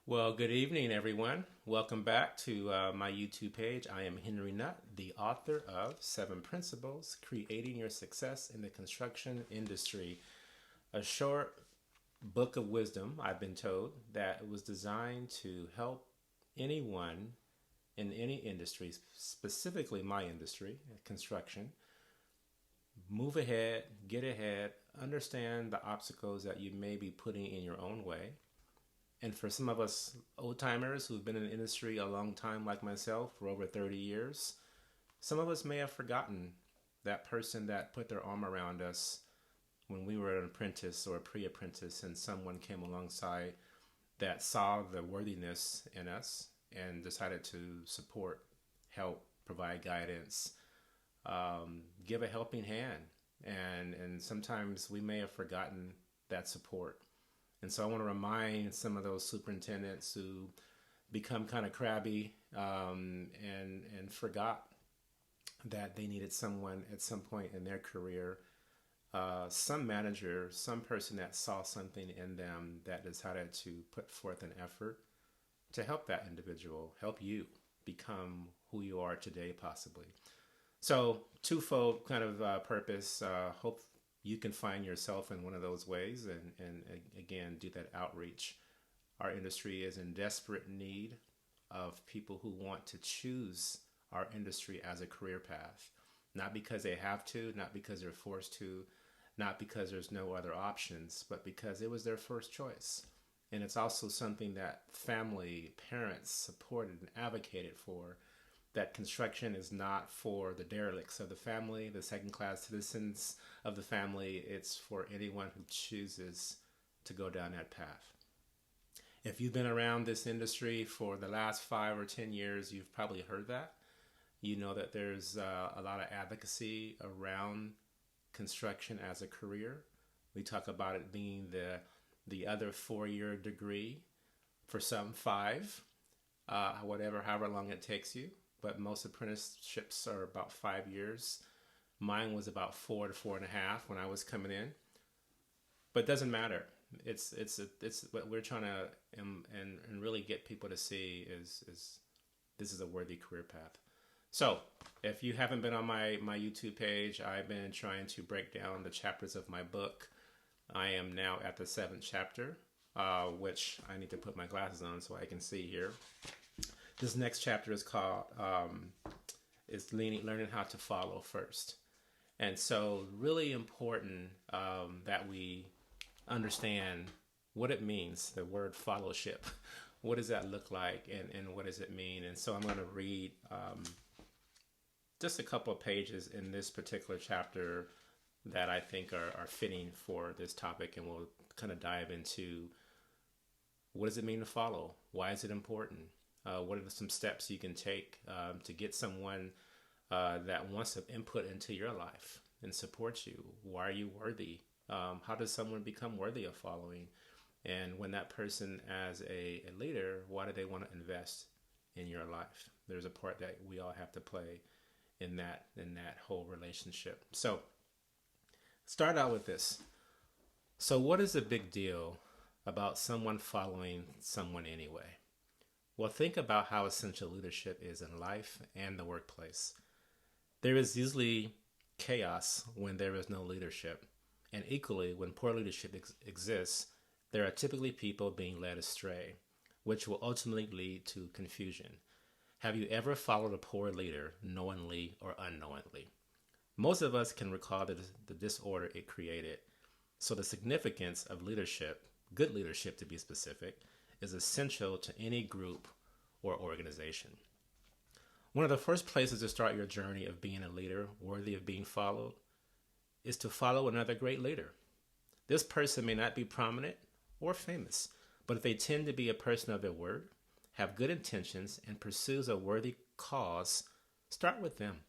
Well, good evening, everyone. Welcome back to my YouTube page. I am Henry Nutt, the author of Seven Principles Creating Your Success in the Construction Industry, a short book of wisdom, I've been told, that was designed to help anyone in any industry, specifically my industry, construction, move ahead, get ahead, understand the obstacles that you may be putting in your own way. And for some of us old timers who've been in the industry a long time, like myself, for over 30 years, some of us may have forgotten that person that put their arm around us when we were an apprentice or a pre apprentice, and someone came alongside that saw the worthiness in us and decided to support, help, provide guidance, give a helping hand. And sometimes we may have forgotten that support. And so I want to remind some of those superintendents who become kind of crabby and forgot that they needed someone at some point in their career, some manager, some person that saw something in them that decided to put forth an effort to help that individual, help you become who you are today, possibly. So twofold kind of purpose. Hope you can find yourself in one of those ways and again, do that outreach. Our industry is in desperate need of people who want to choose our industry as a career path, not because they have to, not because they're forced to, not because there's no other options, but because it was their first choice. And it's also something that family, parents supported and advocated for, that construction is not for the derelicts of the family, the second class citizens of the family. It's for anyone who chooses to go down that path. If you've been around this industry for the last 5 or 10 years, you've probably heard that. You know that there's a lot of advocacy around construction as a career. We talk about it being the other 4-year degree, for some 5, however long it takes you. But most apprenticeships are about 5 years. Mine was about 4 to 4.5 when I was coming in. But it doesn't matter. It's what we're trying to and really get people to see is this is a worthy career path. So if you haven't been on my YouTube page, I've been trying to break down the chapters of my book. I am now at the 7th chapter, which I need to put my glasses on so I can see here. This next chapter is called learning how to follow first. And so really important that we understand what it means, the word fellowship. What does that look like and what does it mean? And so I'm going to read just a couple of pages in this particular chapter that I think are fitting for this topic, and we'll kind of dive into what does it mean to follow? Why is it important? What are some steps you can take to get someone that wants to input into your life and support you? Why are you worthy? How does someone become worthy of following? And when that person, as a leader, why do they want to invest in your life? There's a part that we all have to play in that whole relationship. So start out with this. So what is the big deal about someone following someone anyway? Well, think about how essential leadership is in life and the workplace. There is usually chaos when there is no leadership. And equally, when poor leadership exists, there are typically people being led astray, which will ultimately lead to confusion. Have you ever followed a poor leader, knowingly or unknowingly? Most of us can recall the disorder it created. So the significance of leadership, good leadership to be specific, is essential to any group or organization. One of the first places to start your journey of being a leader worthy of being followed is to follow another great leader. This person may not be prominent or famous, but if they tend to be a person of their word, have good intentions, and pursues a worthy cause, start with them.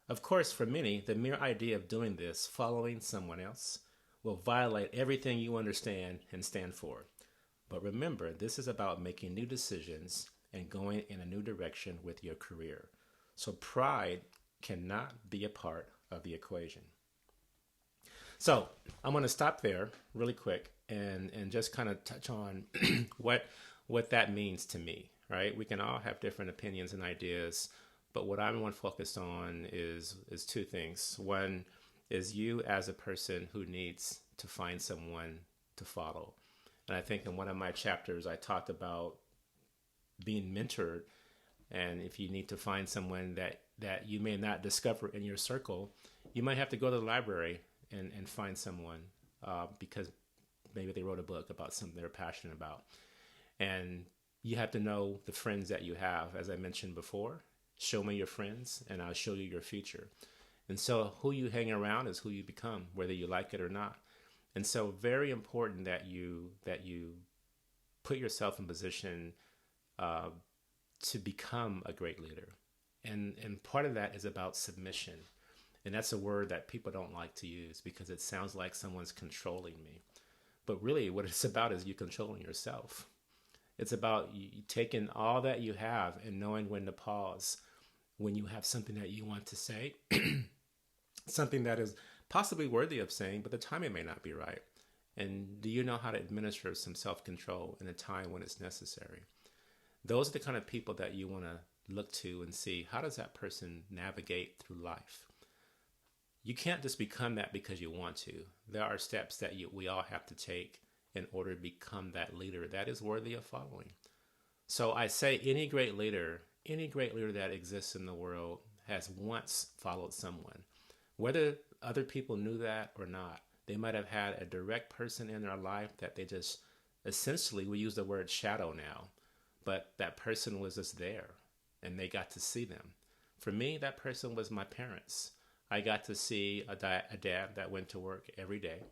Of course, for many, the mere idea of doing this, following someone else, will violate everything you understand and stand for. But remember, this is about making new decisions and going in a new direction with your career. So pride cannot be a part of the equation. So I'm going to stop there really quick and just kind of touch on what what that means to me, right? We can all have different opinions and ideas, but what I'm more focused on is two things. One is you as a person who needs to find someone to follow. And I think in one of my chapters, I talked about being mentored. And if you need to find someone that you may not discover in your circle, you might have to go to the library and find someone because maybe they wrote a book about something they're passionate about. And you have to know the friends that you have. As I mentioned before, show me your friends and I'll show you your future. And so who you hang around is who you become, whether you like it or not. And so very important that you put yourself in position to become a great leader. And part of that is about submission. And that's a word that people don't like to use because it sounds like someone's controlling me. But really what it's about is you controlling yourself. It's about you taking all that you have and knowing when to pause when you have something that you want to say, something that is possibly worthy of saying, but the timing may not be right. And do you know how to administer some self-control in a time when it's necessary? Those are the kind of people that you want to look to and see, how does that person navigate through life? You can't just become that because you want to. There are steps that we all have to take in order to become that leader that is worthy of following. So I say any great leader that exists in the world has once followed someone. Whether other people knew that or not, they might have had a direct person in their life that they just, essentially, we use the word shadow now, but that person was just there and they got to see them. For me, that person was my parents. I got to see a dad that went to work every day,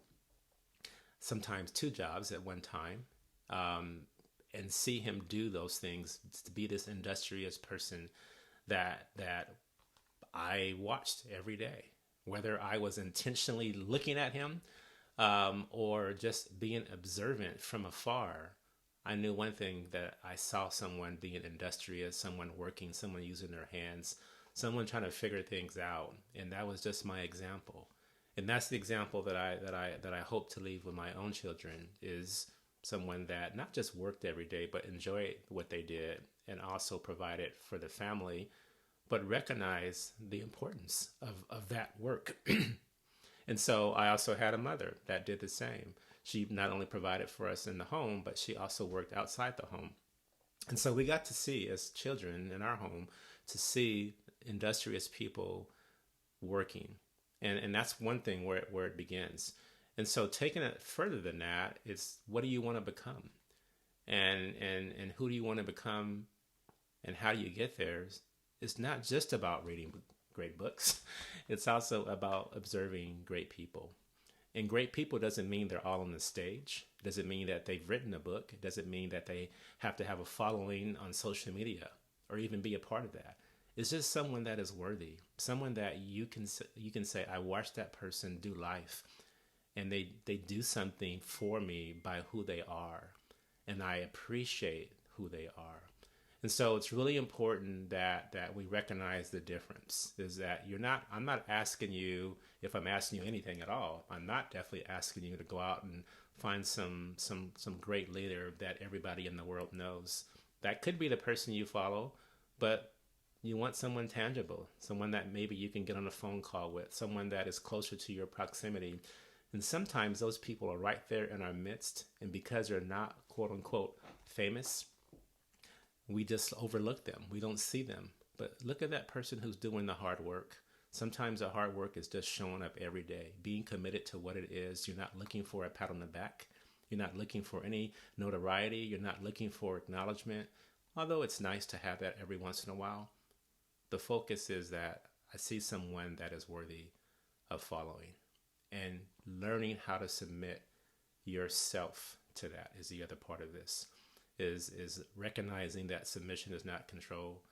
sometimes 2 jobs at one time, and see him do those things, to be this industrious person that I watched every day. Whether I was intentionally looking at him or just being observant from afar, I knew one thing, that I saw someone being industrious, someone working, someone using their hands, someone trying to figure things out, and that was just my example. And that's the example that I hope to leave with my own children, is someone that not just worked every day, but enjoyed what they did and also provided for the family, but recognize the importance of that work. And so I also had a mother that did the same. She not only provided for us in the home, but she also worked outside the home. And so we got to see, as children in our home, to see industrious people working. And that's one thing where it begins. And so taking it further than that, it's what do you want to become? And who do you want to become, and how do you get there? It's not just about reading great books. It's also about observing great people. And great people doesn't mean they're all on the stage. It doesn't mean that they've written a book. It doesn't mean that they have to have a following on social media or even be a part of that. It's just someone that is worthy, someone that you can say, I watched that person do life, and they do something for me by who they are, and I appreciate who they are. And so it's really important that we recognize the difference, is that I'm not asking you, if I'm asking you anything at all, I'm not definitely asking you to go out and find some great leader that everybody in the world knows. That could be the person you follow, but you want someone tangible, someone that maybe you can get on a phone call with, someone that is closer to your proximity. And sometimes those people are right there in our midst, and because they're not, quote unquote, famous, we just overlook them. We don't see them. But look at that person who's doing the hard work. Sometimes the hard work is just showing up every day, being committed to what it is. You're not looking for a pat on the back. You're not looking for any notoriety. You're not looking for acknowledgement, although it's nice to have that every once in a while. The focus is that I see someone that is worthy of following, and learning how to submit yourself to that is the other part of this. Is recognizing that submission is not control,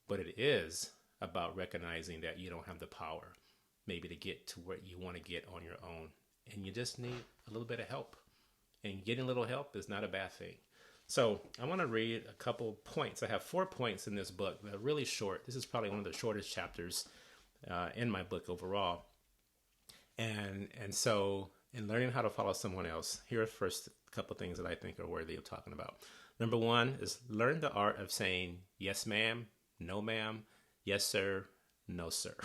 but it is about recognizing that you don't have the power maybe to get to where you want to get on your own, and you just need a little bit of help, and getting a little help is not a bad thing. So I want to read a couple points. I have 4 points in this book. They're really short. This is probably one of the shortest chapters in my book overall. And so in learning how to follow someone else, here are first a couple things that I think are worthy of talking about. Number one is learn the art of saying yes, ma'am, no, ma'am, yes, sir, no, sir.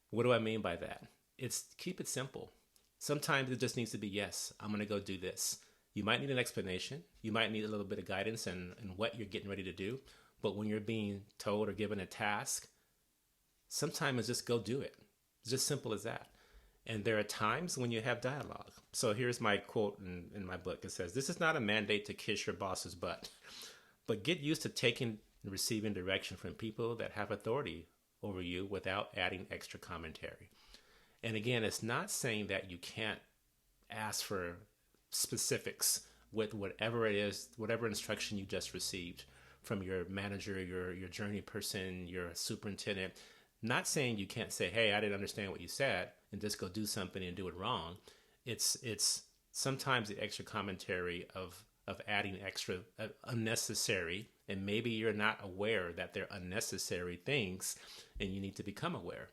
What do I mean by that? It's keep it simple. Sometimes it just needs to be yes, I'm going to go do this. You might need an explanation. You might need a little bit of guidance in what you're getting ready to do. But when you're being told or given a task, sometimes it's just go do it. It's just simple as that. And there are times when you have dialogue. So here's my quote in my book. It says, "This is not a mandate to kiss your boss's butt, but get used to taking and receiving direction from people that have authority over you without adding extra commentary." And again, it's not saying that you can't ask for specifics with whatever it is, whatever instruction you just received from your manager, your journey person, your superintendent. Not saying you can't say, "Hey, I didn't understand what you said," and just go do something and do it wrong. It's sometimes the extra commentary of adding extra unnecessary, and maybe you're not aware that they're unnecessary things, and you need to become aware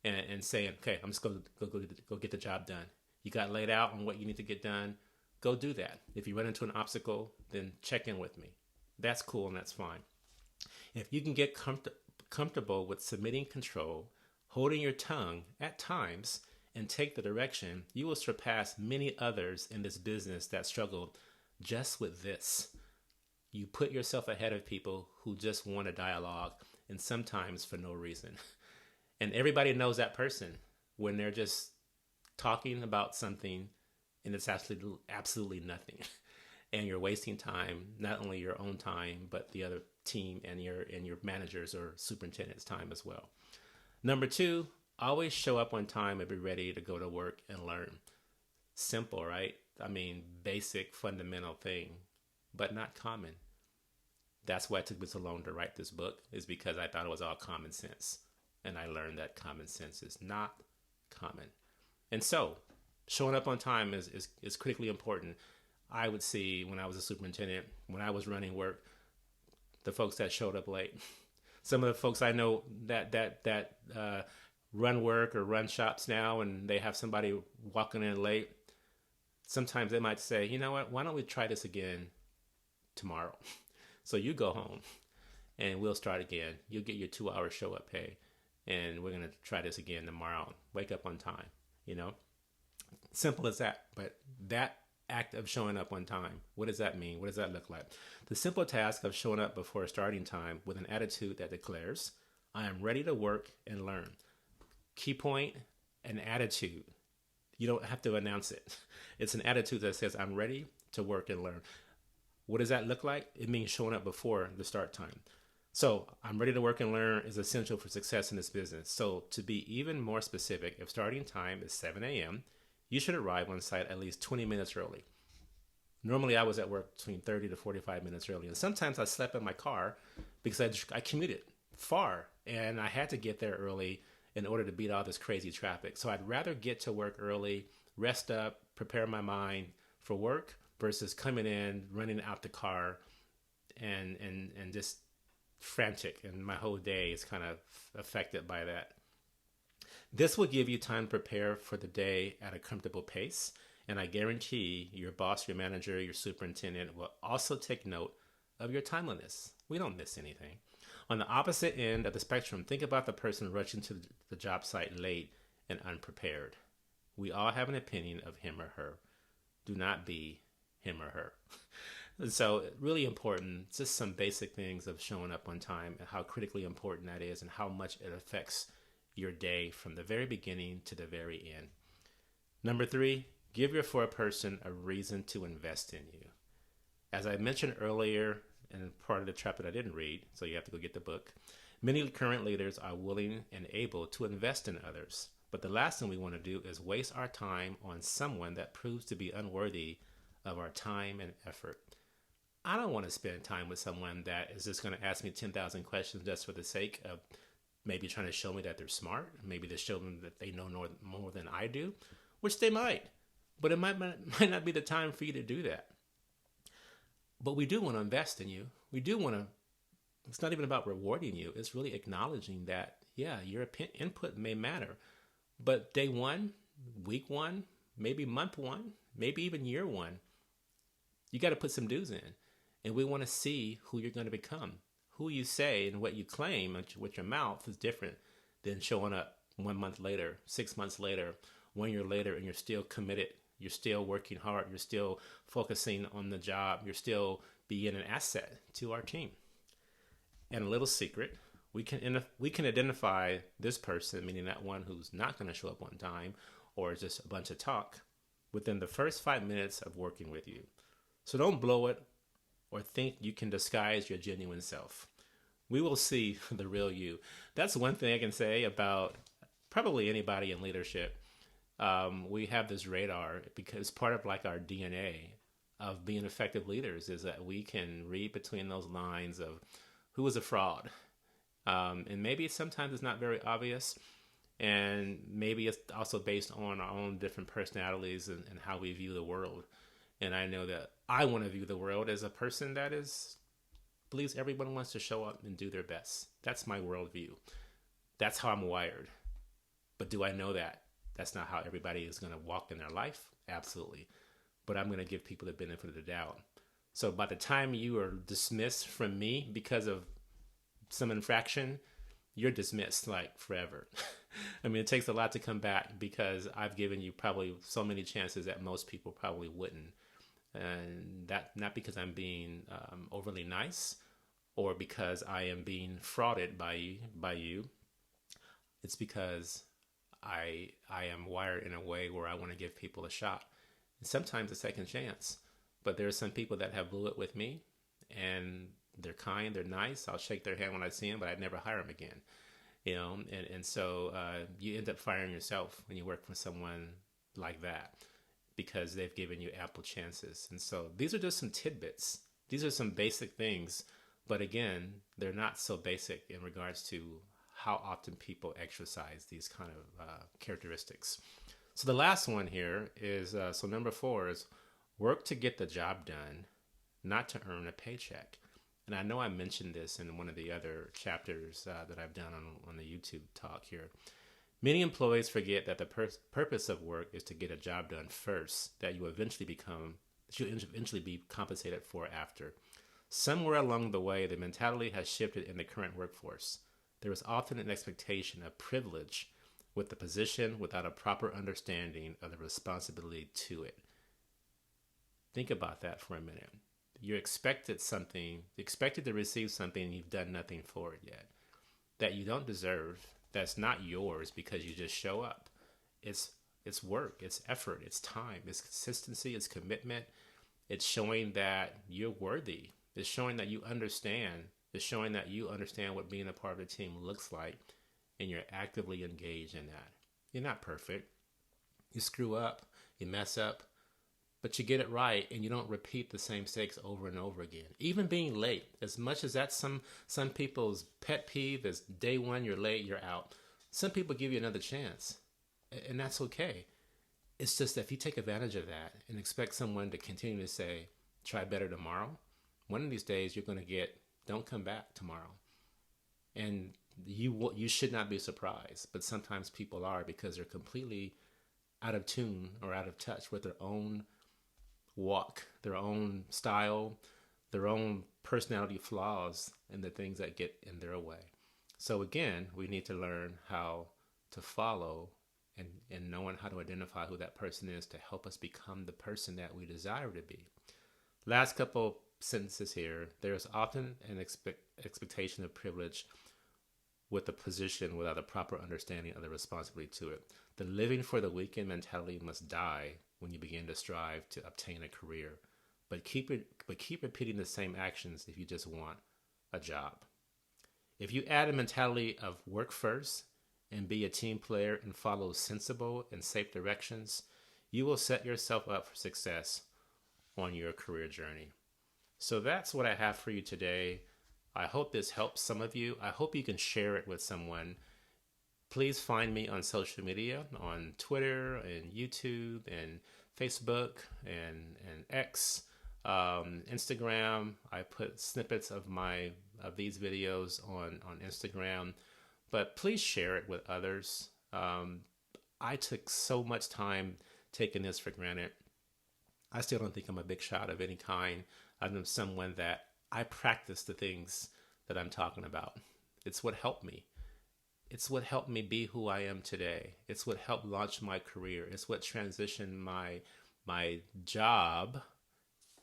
and saying, "Okay, I'm just going to go get the job done." You got laid out on what you need to get done. Go do that. If you run into an obstacle, then check in with me. That's cool and that's fine. If you can get comfortable with submitting control, holding your tongue at times, and take the direction, you will surpass many others in this business that struggle just with this. You put yourself ahead of people who just want a dialogue, and sometimes for no reason. And everybody knows that person when they're just talking about something and it's absolutely nothing. And you're wasting time, not only your own time, but the other team and your managers or superintendent's time as well. Number two, always show up on time and be ready to go to work and learn. Simple, right? I mean, basic, fundamental thing, but not common. That's why it took me so long to write this book, is because I thought it was all common sense. And I learned that common sense is not common. And so, showing up on time is critically important. I would see when I was a superintendent, when I was running work, the folks that showed up late. Some of the folks I know that run work or run shops now, and they have somebody walking in late. Sometimes they might say, "You know what? Why don't we try this again tomorrow?" So you go home, and we'll start again. You'll get your 2-hour show up pay, and we're gonna try this again tomorrow. Wake up on time. Simple as that. But that act of showing up on time, what does that mean? What does that look like? The simple task of showing up before starting time with an attitude that declares, "I am ready to work and learn." Key point, an attitude. You don't have to announce it. It's an attitude that says, "I'm ready to work and learn." What does that look like? It means showing up before the start time. So I'm ready to work and learn is essential for success in this business. So to be even more specific, if starting time is 7 a.m., you should arrive on site at least 20 minutes early. Normally, I was at work between 30 to 45 minutes early. And sometimes I slept in my car because I commuted far and I had to get there early in order to beat all this crazy traffic. So I'd rather get to work early, rest up, prepare my mind for work versus coming in, running out the car and just frantic. And my whole day is kind of affected by that. This will give you time to prepare for the day at a comfortable pace, and I guarantee your boss, your manager, your superintendent will also take note of your timeliness. We don't miss anything. On the opposite end of the spectrum, think about the person rushing to the job site late and unprepared. We all have an opinion of him or her. Do not be him or her. And so really important, just some basic things of showing up on time and how critically important that is and how much it affects your day from the very beginning to the very end. Number three, give your foreperson a reason to invest in you. As I mentioned earlier in part of the chapter that I didn't read, so you have to go get the book, many current leaders are willing and able to invest in others. But the last thing we want to do is waste our time on someone that proves to be unworthy of our time and effort. I don't want to spend time with someone that is just going to ask me 10,000 questions just for the sake of maybe trying to show me that they're smart. Maybe to show them that they know more than I do, which they might. But it might not be the time for you to do that. But we do want to invest in you. We do want to, it's not even about rewarding you. It's really acknowledging that, yeah, your input may matter. But day one, week one, maybe month one, maybe even year one, you got to put some dues in. And we want to see who you're going to become. Who you say and what you claim with your mouth is different than showing up 1 month later, 6 months later, 1 year later, and you're still committed. You're still working hard. You're still focusing on the job. You're still being an asset to our team. And a little secret, we can identify this person, meaning that one who's not going to show up on time or just a bunch of talk, within the first 5 minutes of working with you. So don't blow it or think you can disguise your genuine self. We will see the real you. That's one thing I can say about probably anybody in leadership. We have this radar because part of like our DNA of being effective leaders is that we can read between those lines of who is a fraud. And maybe sometimes it's not very obvious. And maybe it's also based on our own different personalities and how we view the world. And I know that I want to view the world as a person that believes everyone wants to show up and do their best. That's my worldview. That's how I'm wired. But do I know that that's not how everybody is going to walk in their life? Absolutely. But I'm going to give people the benefit of the doubt. So by the time you are dismissed from me because of some infraction, you're dismissed like forever. I mean, it takes a lot to come back because I've given you probably so many chances that most people probably wouldn't. And that not because I'm being overly nice or because I am being frauded by you. It's because I am wired in a way where I want to give people a shot and sometimes a second chance. But there are some people that have blew it with me and they're kind, they're nice. I'll shake their hand when I see them, but I'd never hire them again. You know, and so you end up firing yourself when you work for someone like that because they've given you ample chances. And so these are just some tidbits. These are some basic things, but again, they're not so basic in regards to how often people exercise these kind of characteristics. So the last one here is, so number 4 is work to get the job done, not to earn a paycheck. And I know I mentioned this in one of the other chapters that I've done on the YouTube talk here. Many employees forget that the purpose of work is to get a job done first, that you eventually be compensated for after. Somewhere along the way, the mentality has shifted in the current workforce. There is often an expectation of privilege with the position without a proper understanding of the responsibility to it. Think about that for a minute. You're expected to receive something and you've done nothing for it yet. That you don't deserve, that's not yours because you just show up. It's work, it's effort, it's time, it's consistency, it's commitment. It's showing that you're worthy. It's showing that you understand. It's showing that you understand what being a part of the team looks like and you're actively engaged in that. You're not perfect. You screw up, you mess up, but you get it right and you don't repeat the same mistakes over and over again. Even being late, as much as that's some people's pet peeve is day one, you're late, you're out. Some people give you another chance and that's okay. It's just that if you take advantage of that and expect someone to continue to say, try better tomorrow, one of these days you're going to get, don't come back tomorrow. And you should not be surprised, but sometimes people are because they're completely out of tune or out of touch with their own walk, their own style, their own personality flaws, and the things that get in their way. So again, we need to learn how to follow and knowing how to identify who that person is to help us become the person that we desire to be. Last couple sentences here. There's often an expectation of privilege with a position without a proper understanding of the responsibility to it. The living for the weekend mentality must die when you begin to strive to obtain a career. But keep repeating the same actions if you just want a job. If you add a mentality of work first and be a team player and follow sensible and safe directions, you will set yourself up for success on your career journey. So that's what I have for you today. I hope this helps some of you. I hope you can share it with someone. Please find me on social media, on Twitter and YouTube and Facebook and X, Instagram. I put snippets of these videos on Instagram, but please share it with others. I took so much time taking this for granted. I still don't think I'm a big shot of any kind. I'm someone that I practice the things that I'm talking about. It's what helped me. It's what helped me be who I am today. It's what helped launch my career. It's what transitioned my job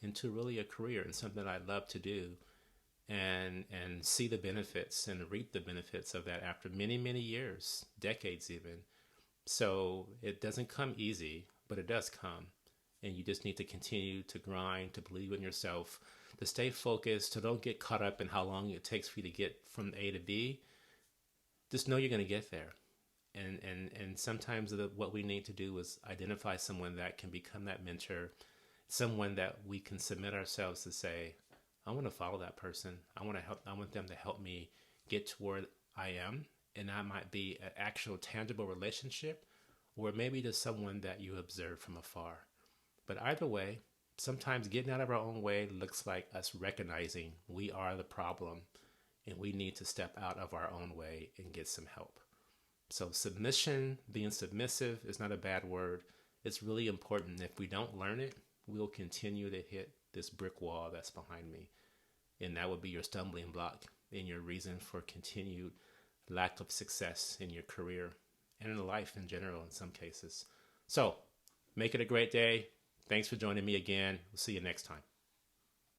into really a career and something I love to do, and see the benefits and reap the benefits of that after many, many years, decades even. So it doesn't come easy, but it does come. And you just need to continue to grind, to believe in yourself, to stay focused, to don't get caught up in how long it takes for you to get from A to B. Just know you're going to get there. And sometimes what we need to do is identify someone that can become that mentor, someone that we can submit ourselves to say, I want to follow that person. I want them to help me get to where I am. And that might be an actual tangible relationship, or maybe just someone that you observe from afar. But either way, sometimes getting out of our own way looks like us recognizing we are the problem and we need to step out of our own way and get some help. So submission, being submissive is not a bad word. It's really important. If we don't learn it, we'll continue to hit this brick wall that's behind me. And that would be your stumbling block and your reason for continued lack of success in your career and in life in general in some cases. So make it a great day. Thanks for joining me again. We'll see you next time.